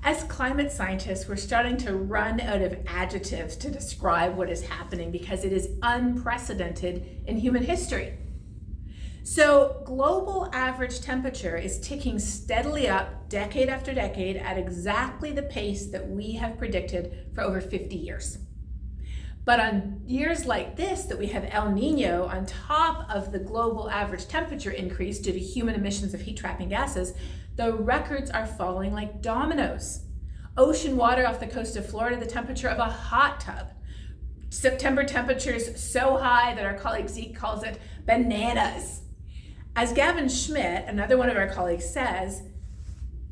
As climate scientists, we're starting to run out of adjectives to describe what is happening because it is unprecedented in human history. So global average temperature is ticking steadily up decade after decade at exactly the pace that we have predicted for over 50 years. But on years like this that we have El Nino on top of the global average temperature increase due to human emissions of heat-trapping gases, the records are falling like dominoes. Ocean water off the coast of Florida, the temperature of a hot tub. September temperatures so high that our colleague Zeke calls it bananas. As Gavin Schmidt, another one of our colleagues, says,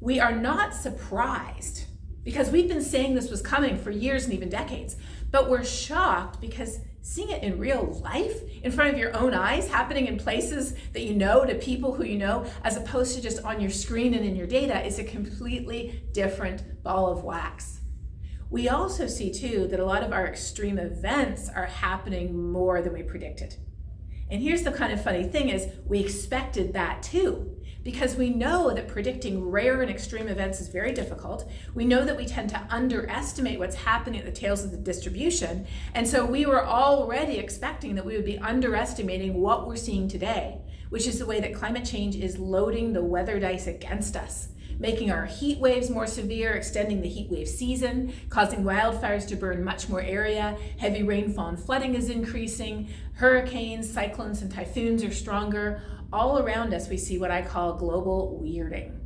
we are not surprised because we've been saying this was coming for years and even decades, but we're shocked because seeing it in real life, in front of your own eyes, happening in places that you know, to people who you know, as opposed to just on your screen and in your data, is a completely different ball of wax. We also see too that a lot of our extreme events are happening more than we predicted. And here's the kind of funny thing is we expected that too, because we know that predicting rare and extreme events is very difficult. We know that we tend to underestimate what's happening at the tails of the distribution. And so we were already expecting that we would be underestimating what we're seeing today, which is the way that climate change is loading the weather dice against us, making our heat waves more severe, extending the heat wave season, causing wildfires to burn much more area, heavy rainfall and flooding is increasing, hurricanes, cyclones, and typhoons are stronger. All around us, we see what I call global weirding.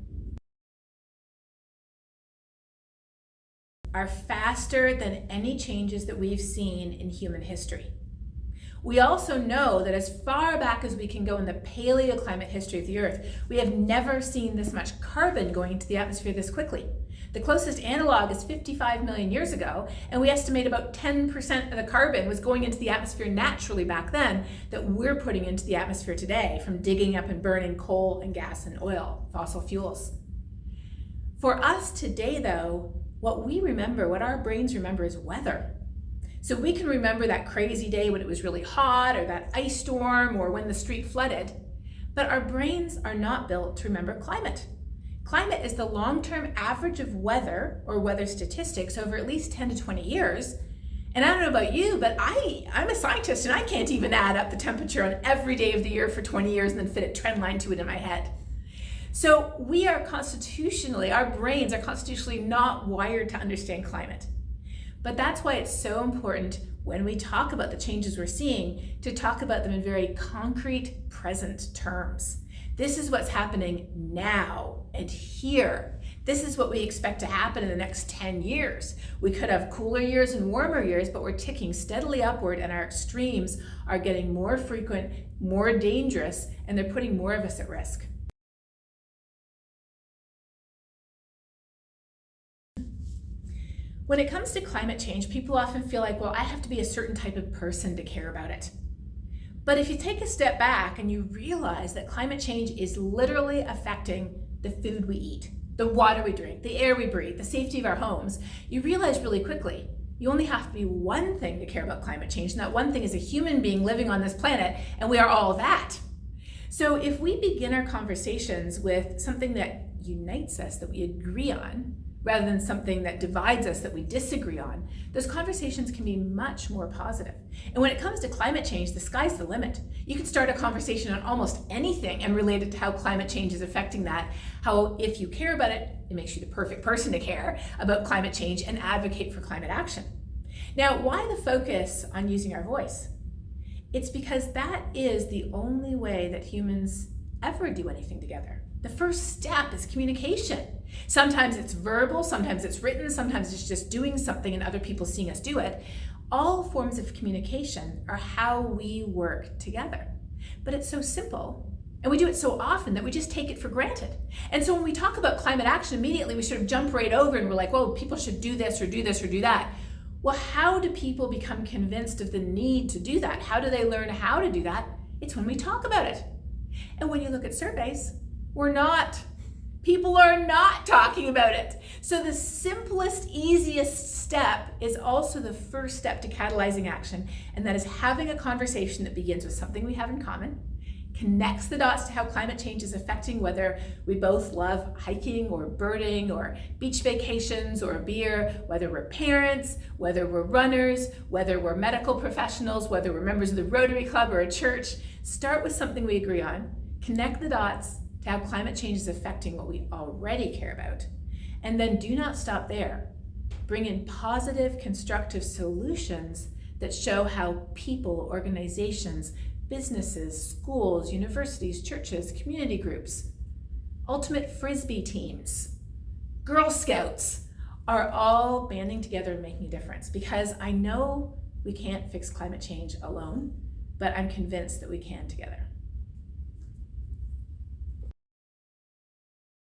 Are faster than any changes that we've seen in human history. We also know that as far back as we can go in the paleoclimate history of the Earth, we have never seen this much carbon going into the atmosphere this quickly. The closest analog is 55 million years ago, and we estimate about 10% of the carbon was going into the atmosphere naturally back then that we're putting into the atmosphere today from digging up and burning coal and gas and oil, fossil fuels. For us today though, what we remember, what our brains remember is weather. So we can remember that crazy day when it was really hot or that ice storm or when the street flooded, but our brains are not built to remember climate. Climate is the long-term average of weather or weather statistics over at least 10 to 20 years. And I don't know about you, but I'm a scientist and I can't even add up the temperature on every day of the year for 20 years and then fit a trend line to it in my head. So we are constitutionally, our brains are constitutionally not wired to understand climate. But that's why it's so important when we talk about the changes we're seeing to talk about them in very concrete, present terms. This is what's happening now and here. This is what we expect to happen in the next 10 years. We could have cooler years and warmer years, but we're ticking steadily upward and our extremes are getting more frequent, more dangerous, and they're putting more of us at risk. When it comes to climate change, people often feel like, well, I have to be a certain type of person to care about it. But if you take a step back and you realize that climate change is literally affecting the food we eat, the water we drink, the air we breathe, the safety of our homes, you realize really quickly, you only have to be one thing to care about climate change, and that one thing is a human being living on this planet, and we are all that. So if we begin our conversations with something that unites us, that we agree on, rather than something that divides us that we disagree on, those conversations can be much more positive. And when it comes to climate change, the sky's the limit. You can start a conversation on almost anything and relate it to how climate change is affecting that, how if you care about it, it makes you the perfect person to care about climate change and advocate for climate action. Now, why the focus on using our voice? It's because that is the only way that humans ever do anything together. The first step is communication. Sometimes it's verbal, sometimes it's written, sometimes it's just doing something and other people seeing us do it. All forms of communication are how we work together. But it's so simple, and we do it so often that we just take it for granted. And so when we talk about climate action, immediately we sort of jump right over and we're like, well, people should do this or do this or do that. Well, how do people become convinced of the need to do that? How do they learn how to do that? It's when we talk about it. And when you look at surveys, people are not talking about it. So the simplest, easiest step is also the first step to catalyzing action, and that is having a conversation that begins with something we have in common, connects the dots to how climate change is affecting whether we both love hiking or birding or beach vacations or beer, whether we're parents, whether we're runners, whether we're medical professionals, whether we're members of the Rotary Club or a church. Start with something we agree on, connect the dots to how climate change is affecting what we already care about, and then do not stop there. Bring in positive, constructive solutions that show how people, organizations, businesses, schools, universities, churches, community groups, ultimate Frisbee teams, Girl Scouts are all banding together and making a difference, because I know we can't fix climate change alone, but I'm convinced that we can together.